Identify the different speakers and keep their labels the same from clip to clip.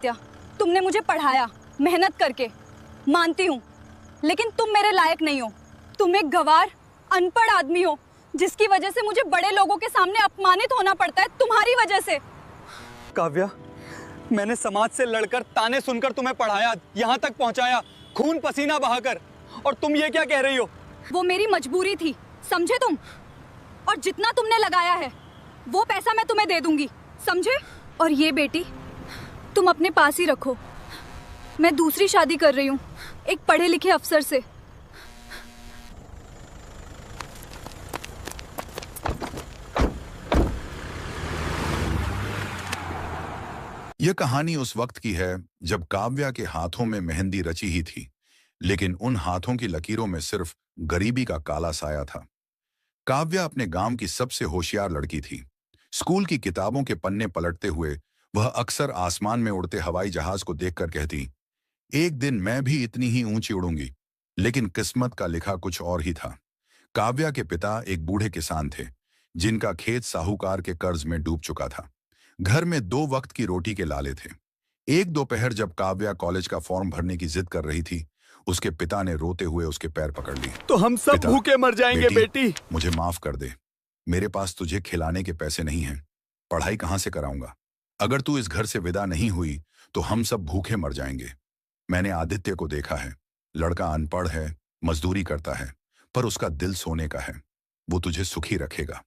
Speaker 1: क्या तुमने मुझे पढ़ाया मेहनत करके, मानती हूँ, लेकिन तुम मेरे लायक नहीं हो। तुम एक गंवार अनपढ़ आदमी हो जिसकी वजह से मुझे बड़े लोगों के सामने अपमानित होना पड़ता है, तुम्हारी वजह से।
Speaker 2: काव्या, मैंने समाज से लड़कर, ताने सुनकर तुम्हें पढ़ाया, यहाँ तक पहुँचाया, खून पसीना बहाकर, और तुम ये क्या कह रही हो?
Speaker 1: वो मेरी मजबूरी थी, समझे तुम? और जितना तुमने लगाया है वो पैसा मैं तुम्हें दे दूंगी, समझे? और ये बेटी तुम अपने पास ही रखो। मैं दूसरी शादी कर रही हूँ एक पढ़े लिखे अफसर से।
Speaker 3: यह कहानी उस वक्त की है जब काव्या के हाथों में मेहंदी रची ही थी, लेकिन उन हाथों की लकीरों में सिर्फ गरीबी का काला साया था। काव्या अपने गांव की सबसे होशियार लड़की थी। स्कूल की किताबों के पन्ने पलटते हुए वह अक्सर आसमान में उड़ते हवाई जहाज को देखकर कहती, एक दिन मैं भी इतनी ही ऊंची उड़ूंगी। लेकिन किस्मत का लिखा कुछ और ही था। काव्या के पिता एक बूढ़े किसान थे, जिनका खेत साहूकार के कर्ज में डूब चुका था। घर में 2 वक्त की रोटी के लाले थे। एक दोपहर जब काव्या कॉलेज का फॉर्म भरने की जिद कर रही थी, उसके पिता ने रोते हुए उसके पैर पकड़ ली।
Speaker 2: तो हम सब भूखे मर जाएंगे बेटी।
Speaker 3: मुझे माफ कर दे, मेरे पास तुझे खिलाने के पैसे नहीं हैं। पढ़ाई कहाँ से कराऊंगा? अगर तू इस घर से विदा नहीं हुई तो हम सब भूखे मर जाएंगे। मैंने आदित्य को देखा है, लड़का अनपढ़ है, मजदूरी करता है, पर उसका दिल सोने का है। वो तुझे सुखी रखेगा।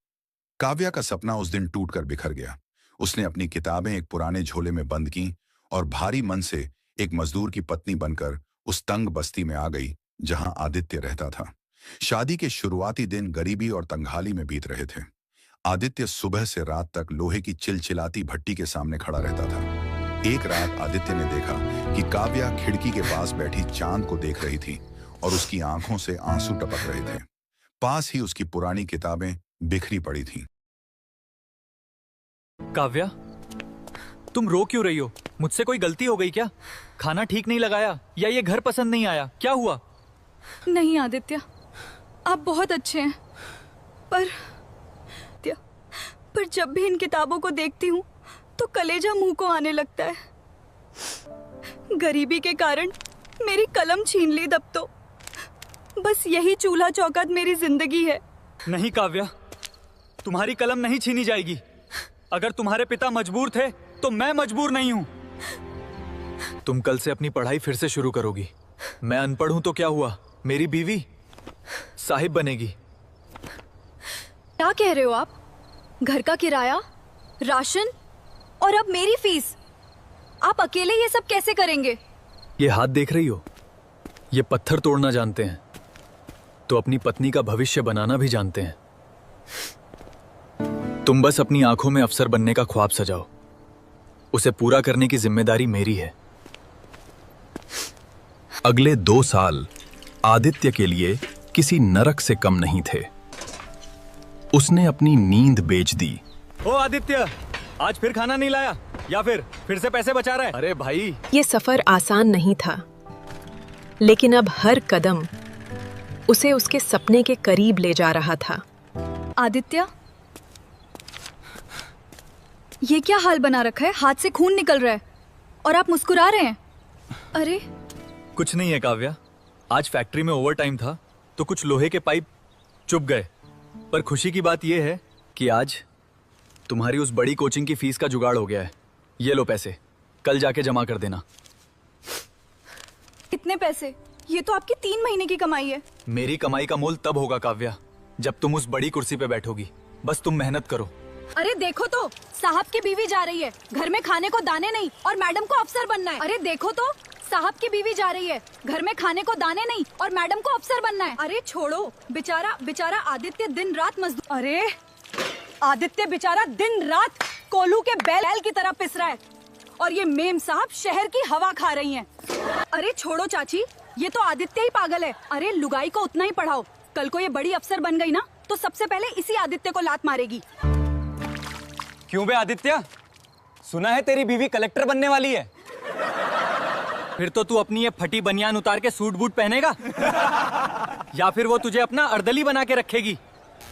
Speaker 3: काव्या का सपना उस दिन टूटकर बिखर गया। उसने अपनी किताबें एक पुराने झोले में बंद की और भारी मन से एक मजदूर की पत्नी बनकर उस तंग बस्ती में आ गई जहां आदित्य रहता था। शादी के शुरुआती दिन गरीबी और तंगहाली में बीत रहे थे। आदित्य सुबह से रात तक लोहे की चिलचिलाती भट्टी के सामने खड़ा रहता था। एक रात आदित्य ने देखा कि काव्या खिड़की के पास बैठी चांद को देख रही थी और उसकी आंखों से आंसू टपक रहे थे। पास ही उसकी पुरानी किताबें बिखरी पड़ी थीं।
Speaker 4: काव्या, तुम रो क्यों रही हो? मुझसे कोई गलती हो गई क्या? खाना ठीक नहीं लगाया या ये घर पसंद नहीं आया? क्या हुआ?
Speaker 1: नहीं आदित्य, आप बहुत अच्छे हैं, पर जब भी इन किताबों को देखती हूँ तो कलेजा मुंह को आने लगता है। गरीबी के कारण मेरी कलम छीन ली तब तो। बस यही चूल्हा चौखट मेरी जिंदगी है।
Speaker 4: नहीं काव्या, तुम्हारी कलम नहीं छीनी जाएगी। अगर तुम्हारे पिता मजबूर थे तो मैं मजबूर नहीं हूं। तुम कल से अपनी पढ़ाई फिर से शुरू करोगी। मैं अनपढ़ हूं तो क्या हुआ, मेरी बीवी साहिब बनेगी।
Speaker 1: क्या कह रहे हो आप? घर का किराया, राशन और अब मेरी फीस, आप अकेले ये सब कैसे करेंगे?
Speaker 4: ये हाथ देख रही हो? ये पत्थर तोड़ना जानते हैं तो अपनी पत्नी का भविष्य बनाना भी जानते हैं। तुम बस अपनी आंखों में अफसर बनने का ख्वाब सजाओ। उसे पूरा करने की जिम्मेदारी मेरी है।
Speaker 5: अगले 2 साल आदित्य के लिए किसी नरक से कम नहीं थे। उसने अपनी नींद बेच दी।
Speaker 4: ओ आदित्य, आज फिर खाना नहीं लाया या फिर से पैसे बचा रहा है? अरे भाई,
Speaker 6: ये सफर आसान नहीं था, लेकिन अब हर कदम उसे उसके सपने के करीब ले जा रहा था।
Speaker 1: आदित्य, ये क्या हाल बना रखा है? हाथ से खून निकल रहा है और आप मुस्कुरा रहे हैं। अरे
Speaker 4: कुछ नहीं है काव्या, आज फैक्ट्री में ओवर टाइम था तो कुछ लोहे के पाइप चुभ गए। पर खुशी की बात यह है कि आज तुम्हारी उस बड़ी कोचिंग की फीस का जुगाड़ हो गया है। ये लो पैसे, कल जाके जमा कर देना।
Speaker 1: कितने पैसे? ये तो आपकी 3 महीने की कमाई है।
Speaker 4: मेरी कमाई का मोल तब होगा काव्या जब तुम उस बड़ी कुर्सी पे बैठोगी। बस तुम मेहनत करो।
Speaker 1: अरे देखो तो, साहब की बीवी जा रही है, घर में खाने को दाने नहीं और मैडम को अफसर बनना है। अरे देखो तो, साहब की बीवी जा रही है, घर में खाने को दाने नहीं और मैडम को अफसर बनना है। अरे छोड़ो, बेचारा आदित्य दिन रात मजदूर। अरे आदित्य बेचारा दिन रात कोल्हू के बैल की तरह पिस रहा है और ये मेम साहब शहर की हवा खा रही हैं। अरे छोड़ो चाची, ये तो आदित्य ही पागल है। अरे लुगाई को उतना ही पढ़ाओ, कल को ये बड़ी अफसर बन गई ना तो सबसे पहले इसी आदित्य को लात मारेगी।
Speaker 2: क्यों बे आदित्य, सुना है तेरी बीवी कलेक्टर बनने वाली है?
Speaker 4: फिर तो तू अपनी ये फटी बनियान उतार के सूट बूट पहनेगा या फिर वो तुझे अपना अर्दली बना के रखेगी?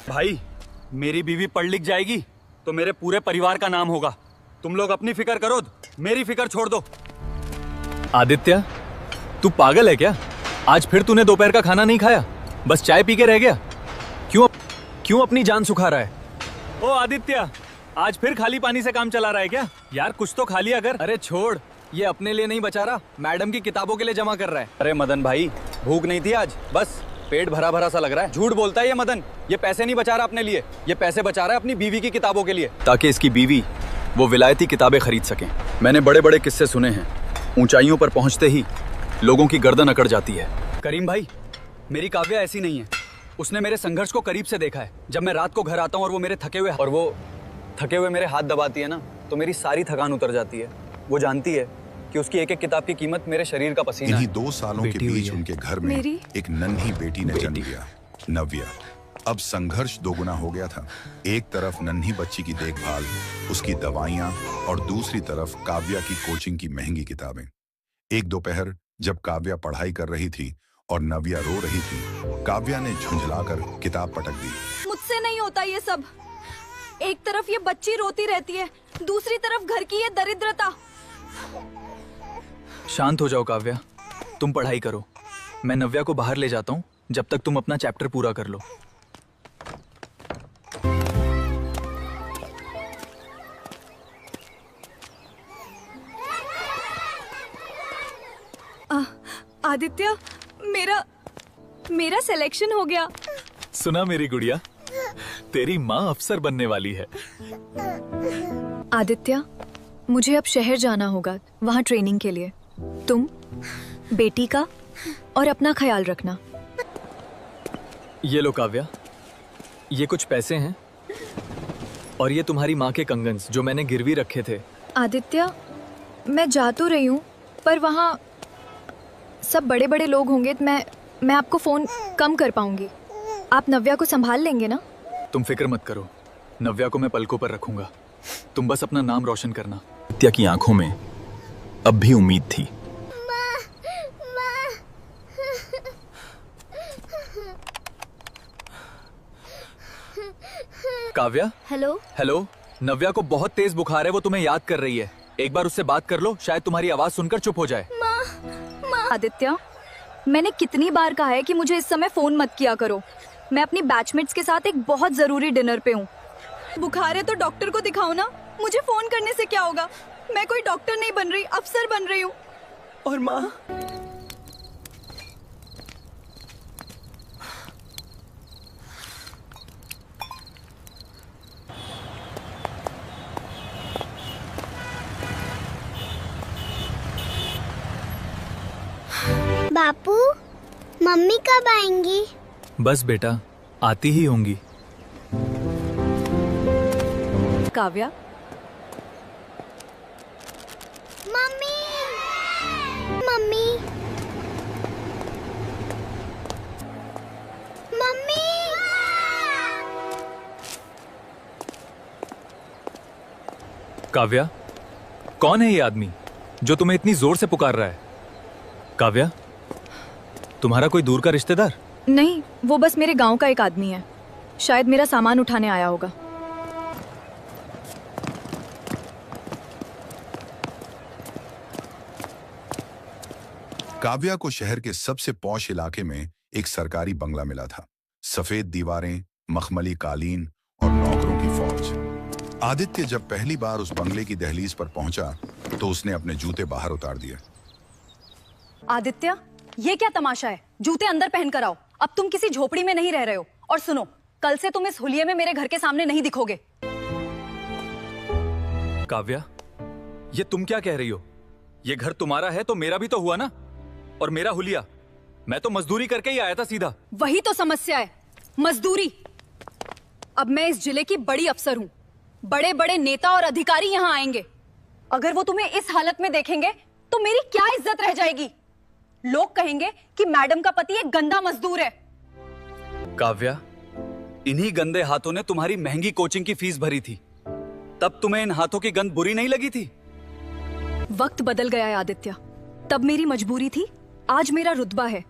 Speaker 4: भाई, मेरी बीवी पढ़ लिख जाएगी तो मेरे पूरे परिवार का नाम होगा। तुम लोग अपनी फिक्र करो, मेरी फिक्र छोड़ दो। आदित्य, तू पागल है क्या? आज फिर तूने दोपहर का खाना नहीं खाया, बस चाय पी के रह गया। क्यों अपनी जान सुखा रहा है? ओ आदित्य, आज फिर खाली पानी से काम चला रहा है क्या? यार कुछ तो खा लिया कर। अरे छोड़, ये अपने लिए नहीं बचा रहा, मैडम की किताबों के लिए जमा कर रहा है।
Speaker 2: अरे मदन भाई, भूख नहीं थी आज, बस पेट भरा भरा सा लग रहा है। झूठ बोलता है ये मदन, ये पैसे नहीं बचा रहा अपने लिए, ये पैसे बचा रहा है अपनी बीवी की किताबों के लिए,
Speaker 5: ताकि इसकी बीवी वो विलायती किताबें खरीद सकें। मैंने बड़े बड़े किस्से सुने हैं, ऊंचाइयों पर पहुंचते ही लोगों की गर्दन अकड़ जाती है।
Speaker 2: करीम भाई, मेरी काव्या ऐसी नहीं है। उसने मेरे संघर्ष को करीब से देखा है। जब मैं रात को घर आता हूँ और वो थके हुए मेरे हाथ दबाती है ना, तो मेरी सारी थकान उतर जाती है। वो जानती है कि उसकी एक एक किताब की कीमत मेरे शरीर का पसीना
Speaker 3: इन्हीं
Speaker 2: है।
Speaker 3: 2 सालों के बीच उनके घर में एक नन्ही बेटी ने जन्म लिया, नव्या। अब संघर्ष दोगुना हो गया था। एक तरफ नन्ही बच्ची की देखभाल, उसकी दवाइयां, और दूसरी तरफ काव्या की कोचिंग की महंगी किताबें। एक दोपहर जब काव्या पढ़ाई कर रही थी और नव्या रो रही थी, काव्या ने झुंझलाकर किताब पटक दी।
Speaker 1: मुझसे नहीं होता ये सब। एक तरफ ये बच्ची रोती रहती है, दूसरी तरफ घर की ये दरिद्रता।
Speaker 4: शांत हो जाओ काव्या, तुम पढ़ाई करो। मैं नव्या को बाहर ले जाता हूँ, जब तक तुम अपना चैप्टर पूरा कर लो।
Speaker 1: आदित्य, मेरा सिलेक्शन हो गया।
Speaker 4: सुना मेरी गुड़िया, तेरी माँ अफसर बनने वाली है।
Speaker 1: आदित्य, मुझे अब शहर जाना होगा, वहाँ ट्रेनिंग के लिए। तुम बेटी का और अपना ख्याल रखना।
Speaker 4: ये लो काव्या, ये कुछ पैसे हैं और ये तुम्हारी माँ के कंगन्स जो मैंने गिरवी रखे थे।
Speaker 1: आदित्य, मैं जा तो रही हूँ, पर वहाँ सब बड़े बड़े लोग होंगे, तो मैं आपको फोन कम कर पाऊंगी। आप नव्या को संभाल लेंगे ना?
Speaker 4: तुम फिक्र मत करो, नव्या को मैं पलकों पर रखूंगा। तुम बस अपना नाम रोशन करना।
Speaker 5: आदित्य की आंखों में अब भी उम्मीद थी।
Speaker 4: काव्या, हेलो। नव्या को बहुत तेज बुखार है, वो तुम्हें याद कर रही है। एक बार उससे बात कर लो, शायद तुम्हारी आवाज सुनकर चुप हो जाए।
Speaker 1: आदित्य, मैंने कितनी बार कहा है कि मुझे इस समय फोन मत किया करो। मैं अपनी बैचमेट्स के साथ एक बहुत जरूरी डिनर पे हूँ। बुखार है तो डॉक्टर को दिखाओ ना, मुझे फोन करने से क्या होगा? मैं कोई डॉक्टर नहीं बन रही, अफसर बन रही हूँ।
Speaker 7: और माँ,
Speaker 8: बापू, मम्मी कब आएंगी?
Speaker 4: बस बेटा, आती ही होंगी।
Speaker 1: Kavya,
Speaker 8: mummy, mummy, mummy.
Speaker 4: Kavya, कौन है ये आदमी जो तुम्हें इतनी जोर से पुकार रहा है? काव्या, तुम्हारा कोई दूर का रिश्तेदार?
Speaker 1: नहीं, वो बस मेरे गांव का एक आदमी है। शायद मेरा सामान उठाने आया होगा।
Speaker 3: काव्या को शहर के सबसे पॉश इलाके में एक सरकारी बंगला मिला था। सफेद दीवारें, मखमली कालीन और नौकरों की फौज। आदित्य जब पहली बार उस बंगले की दहलीज पर पहुंचा तो उसने अपने जूते बाहर उतार दिए।
Speaker 1: आदित्य, ये क्या तमाशा है? जूते अंदर पहन कर आओ। अब तुम किसी झोपड़ी में नहीं रह रहे हो। और सुनो, कल से तुम इस हुलिये में मेरे घर के सामने नहीं दिखोगे।
Speaker 4: काव्या, ये तुम क्या कह रही हो? ये घर तुम्हारा है तो मेरा भी तो हुआ ना। और मेरा हुलिया, मैं तो मजदूरी करके ही आया था सीधा।
Speaker 1: वही तो समस्या है, मजदूरी। अब मैं इस जिले की बड़ी अफसर हूँ। बड़े बड़े नेता और अधिकारी यहाँ आएंगे। अगर वो तुम्हें इस हालत में देखेंगे तो मेरी क्या इज्जत रह जाएगी? लोग कहेंगे कि मैडम का पति एक गंदा मजदूर है।
Speaker 2: काव्या, इन्हीं गंदे हाथों ने तुम्हारी महंगी कोचिंग की फीस भरी थी। तब तुम्हें इन हाथों की गंध बुरी नहीं लगी थी?
Speaker 1: वक्त बदल गया है आदित्य। तब मेरी मजबूरी थी, आज मेरा रुतबा है।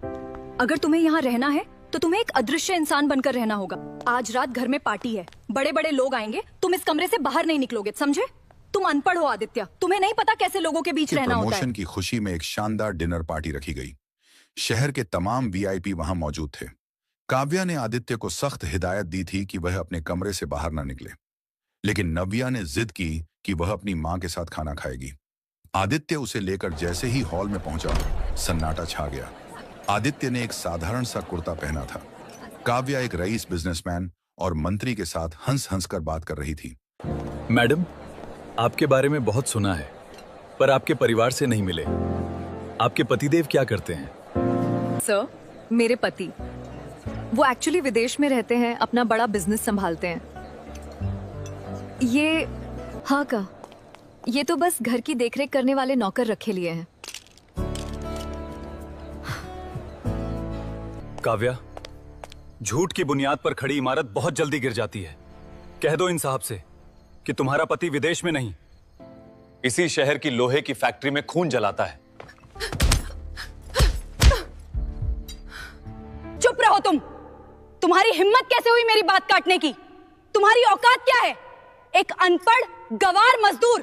Speaker 1: अगर तुम्हें यहाँ रहना है तो तुम्हें एक अदृश्य इंसान बनकर रहना होगा। आज रात घर में पार्टी है, बड़े बड़े लोग आएंगे, तुम इस कमरे से बाहर नहीं निकलोगे, समझे? तुम अनपढ़ हो आदित्य, तुम्हें नहीं पता कैसे लोगों के बीच रहना होता है।
Speaker 3: प्रमोशन की खुशी में एक शानदार डिनर पार्टी रखी गई। शहर के तमाम वीआईपी वहां मौजूद थे। काव्या ने आदित्य को सख्त हिदायत दी थी कि वह अपने कमरे से बाहर ना निकले, लेकिन नव्या ने जिद की कि वह अपनी मां के साथ खाना खाएगी। आदित्य उसे लेकर जैसे ही हॉल में पहुंचा, सन्नाटा छा गया। आदित्य ने एक साधारण सा कुर्ता पहना था। काव्या एक रईस बिजनेसमैन और मंत्री के साथ हंस हंस कर बात कर रही थी।
Speaker 5: मैडम, आपके बारे में बहुत सुना है, पर आपके परिवार से नहीं मिले। आपके पतिदेव क्या करते हैं?
Speaker 6: सर, मेरे पति, वो एक्चुअली विदेश में रहते हैं, अपना बड़ा बिजनेस संभालते हैं। ये हाँ का, ये तो बस घर की देखरेख करने वाले नौकर रखे लिए हैं।
Speaker 4: काव्या, झूठ की बुनियाद पर खड़ी इमारत बहुत जल्दी गिर जाती है। कह दो इन साहब से कि तुम्हारा पति विदेश में नहीं, इसी शहर की लोहे की फैक्ट्री में खून जलाता है।
Speaker 1: चुप रहो तुम। तुम्हारी हिम्मत कैसे हुई मेरी बात काटने की? तुम्हारी औकात क्या है? एक अनपढ़ गवार मजदूर।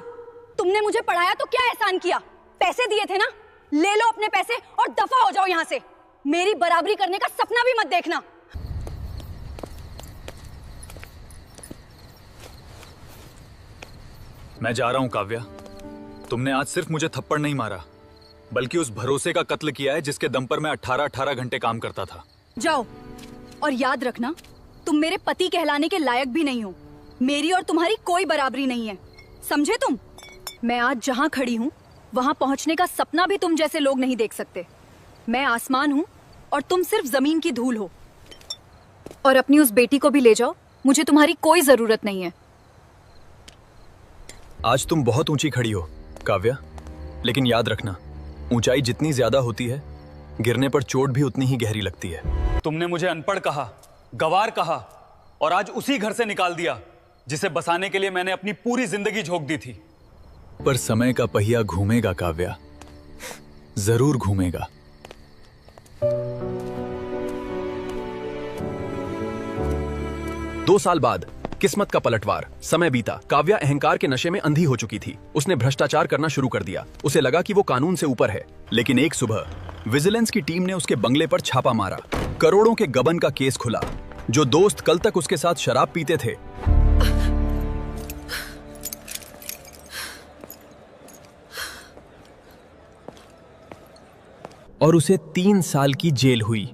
Speaker 1: तुमने मुझे पढ़ाया तो क्या एहसान किया? पैसे दिए थे ना, ले लो अपने पैसे और दफा हो जाओ यहां से। मेरी बराबरी करने का सपना भी मत देखना।
Speaker 4: मैं जा रहा हूं काव्या। तुमने आज सिर्फ मुझे थप्पड़ नहीं मारा, बल्कि उस भरोसे का कत्ल किया है जिसके दम पर मैं 18-18 घंटे काम करता था।
Speaker 1: जाओ, और याद रखना, तुम मेरे पति कहलाने के लायक भी नहीं हो। मेरी और तुम्हारी कोई बराबरी नहीं है, समझे तुम? मैं आज जहां खड़ी हूं, वहां पहुंचने का सपना भी तुम जैसे लोग नहीं देख सकते। मैं आसमान हूं और तुम सिर्फ जमीन की धूल हो। और अपनी उस बेटी को भी ले जाओ, मुझे तुम्हारी कोई जरूरत नहीं है।
Speaker 5: आज तुम बहुत ऊंची खड़ी हो काव्या, लेकिन याद रखना, ऊंचाई जितनी ज्यादा होती है, गिरने पर चोट भी उतनी ही गहरी लगती है।
Speaker 4: तुमने मुझे अनपढ़ कहा, गवार कहा, और आज उसी घर से निकाल दिया जिसे बसाने के लिए मैंने अपनी पूरी जिंदगी झोंक दी थी।
Speaker 5: पर समय का पहिया घूमेगा काव्या, जरूर घूमेगा। दो साल बाद किस्मत का पलटवार। समय बीता। काव्या अहंकार के नशे में अंधी हो चुकी थी। उसने भ्रष्टाचार करना शुरू कर दिया। उसे लगा कि वो कानून से ऊपर है। लेकिन एक सुबह विजिलेंस की टीम ने उसके बंगले पर छापा मारा। करोड़ों के गबन का केस खुला। जो दोस्त कल तक उसके साथ शराब पीते थे, और उसे 3 साल की जेल हुई।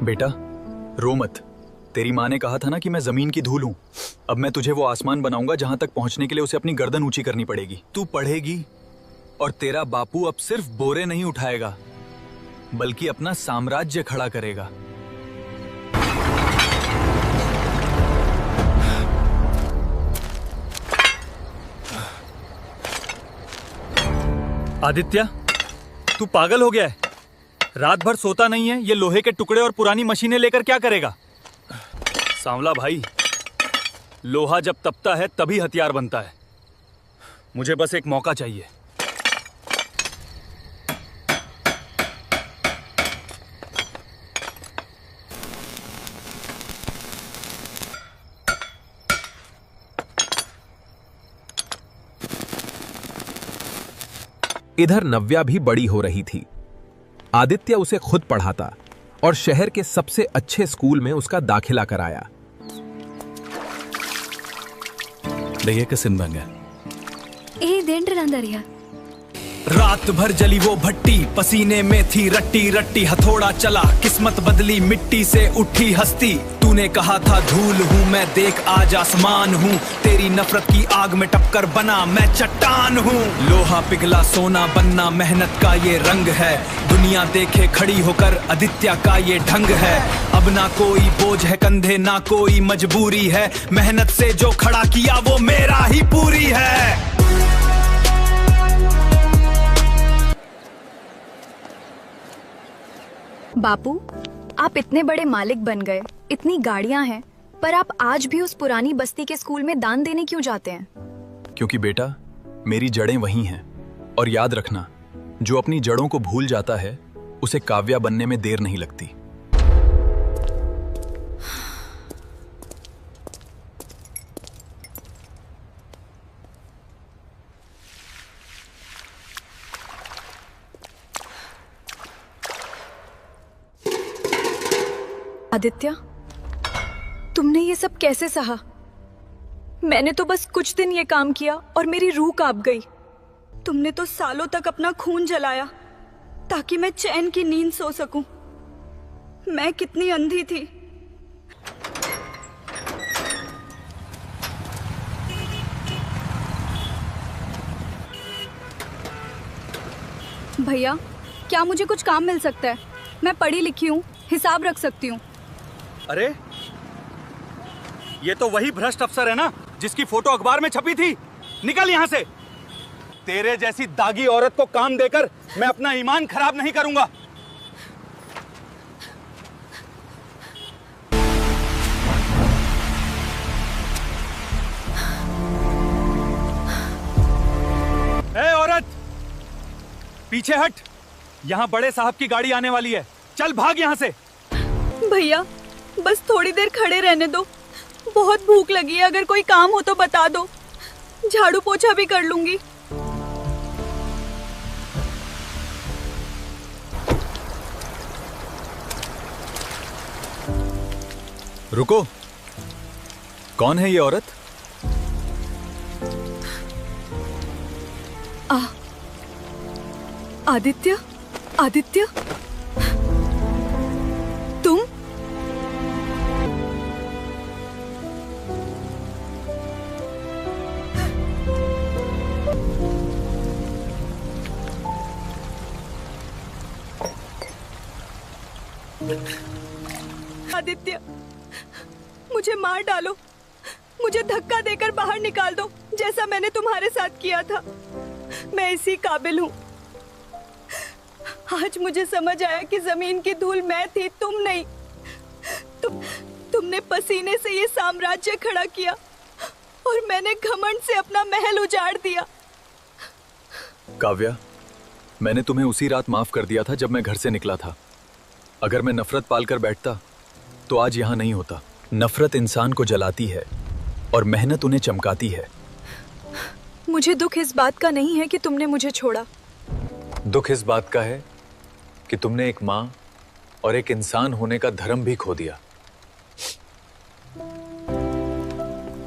Speaker 4: बेटा, रो मत। तेरी माँ ने कहा था ना कि मैं जमीन की धूल हूं। अब मैं तुझे वो आसमान बनाऊंगा जहां तक पहुंचने के लिए उसे अपनी गर्दन ऊंची करनी पड़ेगी। तू पढ़ेगी और तेरा बापू अब सिर्फ बोरे नहीं उठाएगा, बल्कि अपना साम्राज्य खड़ा करेगा। आदित्य, तू पागल हो गया है? रात भर सोता नहीं है, ये लोहे के टुकड़े और पुरानी मशीनें लेकर क्या करेगा? सांवला भाई, लोहा जब तपता है तभी हथियार बनता है। मुझे बस एक मौका चाहिए।
Speaker 5: इधर नव्या भी बड़ी हो रही थी। आदित्य उसे खुद पढ़ाता और शहर के सबसे अच्छे स्कूल में उसका दाखिला कराया।
Speaker 7: रात भर जली वो भट्टी, पसीने में थी रट्टी रट्टी, हथौड़ा चला किस्मत बदली, मिट्टी से उठी हस्ती। तूने कहा था धूल हूँ मैं, देख आज आसमान हूँ। तेरी नफरत की आग में टपकर बना मैं चट्टान हूँ। लोहा पिघला सोना बनना मेहनत का ये रंग है। दुनिया देखे खड़ी होकर आदित्य का ये ढंग है। अब ना कोई बोझ है कंधे, ना कोई मजबूरी है। मेहनत से जो खड़ा किया वो मेरा ही पूरी है।
Speaker 1: बापू, आप इतने बड़े मालिक बन गए, इतनी गाड़ियां हैं, पर आप आज भी उस पुरानी बस्ती के स्कूल में दान देने क्यों जाते हैं?
Speaker 5: क्योंकि बेटा, मेरी जड़ें वही हैं। और याद रखना, जो अपनी जड़ों को भूल जाता है, उसे काव्या बनने में देर नहीं लगती।
Speaker 6: आदित्य, तुमने ये सब कैसे सहा? मैंने तो बस कुछ दिन ये काम किया और मेरी रूह कांप गई।
Speaker 1: तुमने तो सालों तक अपना खून जलाया ताकि मैं चैन की नींद सो सकूं। मैं कितनी अंधी थी। भैया, क्या मुझे कुछ काम मिल सकता है? मैं पढ़ी लिखी हूँ, हिसाब रख सकती हूँ।
Speaker 4: अरे, ये तो वही भ्रष्ट अफसर है ना जिसकी फोटो अखबार में छपी थी। निकल यहाँ से। तेरे जैसी दागी औरत को काम देकर मैं अपना ईमान खराब नहीं करूंगा। ए औरत, पीछे हट। यहाँ बड़े साहब की गाड़ी आने वाली है। चल भाग यहाँ से।
Speaker 1: भैया, बस थोड़ी देर खड़े रहने दो। बहुत भूख लगी है। अगर कोई काम हो तो बता दो, झाड़ू पोछा भी कर लूंगी।
Speaker 4: रुको, कौन है ये औरत?
Speaker 1: आदित्य, आदित्य, तुम? आदित्य, मुझे मार डालो, मुझे धक्का देकर बाहर निकाल दो, जैसा मैंने तुम्हारे साथ किया था। मैं इसी काबिल हूँ। आज मुझे समझ आया कि जमीन की धूल मैं थी, तुम नहीं। तुमने पसीने से ये साम्राज्य खड़ा किया और मैंने घमंड से अपना महल उजाड़ दिया।
Speaker 5: काव्या, मैंने तुम्हें उसी रात माफ कर दिया था जब मैं घर से निकला था। अगर मैं नफरत पालकर बैठता तो आज यहाँ नहीं होता। नफरत इंसान को जलाती है और मेहनत उन्हें चमकाती है।
Speaker 6: मुझे दुख इस बात का नहीं है कि तुमने मुझे छोड़ा।
Speaker 5: दुख इस बात का है कि तुमने एक माँ और एक इंसान होने का धर्म भी खो दिया।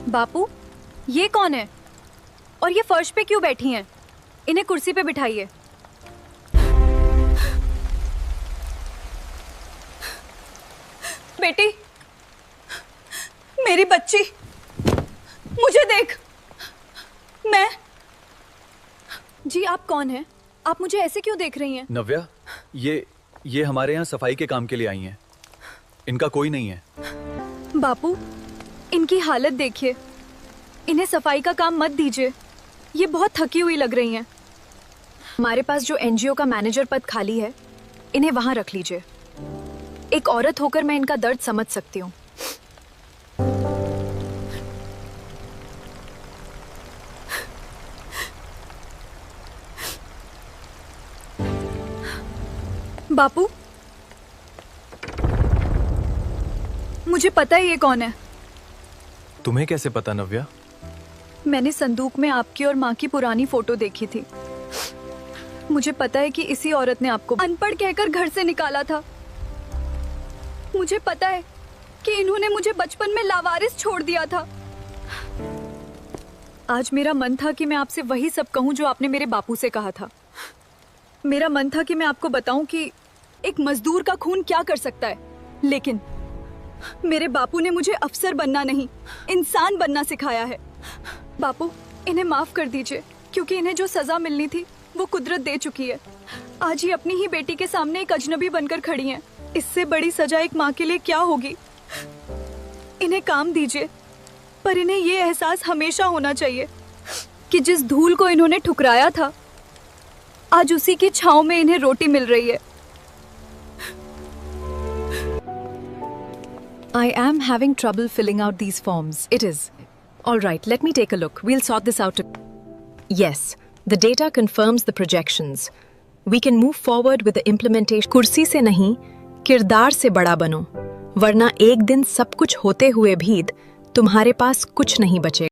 Speaker 1: बापू, ये कौन है और ये फर्श पे क्यों बैठी हैं? इन्हें कुर्सी पे बिठाइए। बेटी, मेरी बच्ची, मुझे देख। मैं। जी, आप कौन हैं? आप मुझे ऐसे क्यों देख रही हैं?
Speaker 5: नव्या, ये हमारे यहाँ सफाई के काम के लिए आई हैं। इनका कोई नहीं है।
Speaker 1: बापू, इनकी हालत देखिए। इन्हें सफाई का काम मत दीजिए। ये बहुत थकी हुई लग रही हैं। हमारे पास जो एनजीओ का मैनेजर पद खाली है, इन्हें वहां रख लीजिए। एक औरत होकर मैं इनका दर्द समझ सकती हूँ। बापू, मुझे पता है ये कौन है।
Speaker 5: तुम्हें कैसे पता नव्या?
Speaker 1: मैंने संदूक में आपकी और माँ की पुरानी फोटो देखी थी। मुझे पता है कि इसी औरत ने आपको अनपढ़ कहकर घर से निकाला था। मुझे पता है कि इन्होंने मुझे बचपन में लावारिस छोड़ दिया था। आज मेरा मन था कि मैं आपसे वही सब कहूँ जो आपने मेरे बापू से कहा था। मेरा मन था कि मैं आपको बताऊं कि एक मजदूर का खून क्या कर सकता है, लेकिन मेरे बापू ने मुझे अफसर बनना नहीं, इंसान बनना सिखाया है। बापू, इन्हें माफ कर दीजिए, क्योंकि इन्हें जो सजा मिलनी थी वो कुदरत दे चुकी है। आज ही अपनी ही बेटी के सामने एक अजनबी बनकर खड़ी हैं। इससे बड़ी सजा एक माँ के लिए क्या होगी। इन्हें काम दीजिए, पर इन्हें ये एहसास हमेशा होना चाहिए कि जिस धूल को इन्होंने ठुकराया था, आज उसी की छांव में इन्हें रोटी मिल रही है।
Speaker 6: I am having trouble filling out these forms. It is. All right, let me take a look. We'll sort this out. Yes, the data confirms the projections. We can move forward with the implementation. कुर्सी से नहीं, किरदार से बड़ा बनो, वरना एक दिन सब कुछ होते हुए भी तुम्हारे पास कुछ नहीं बचेगा।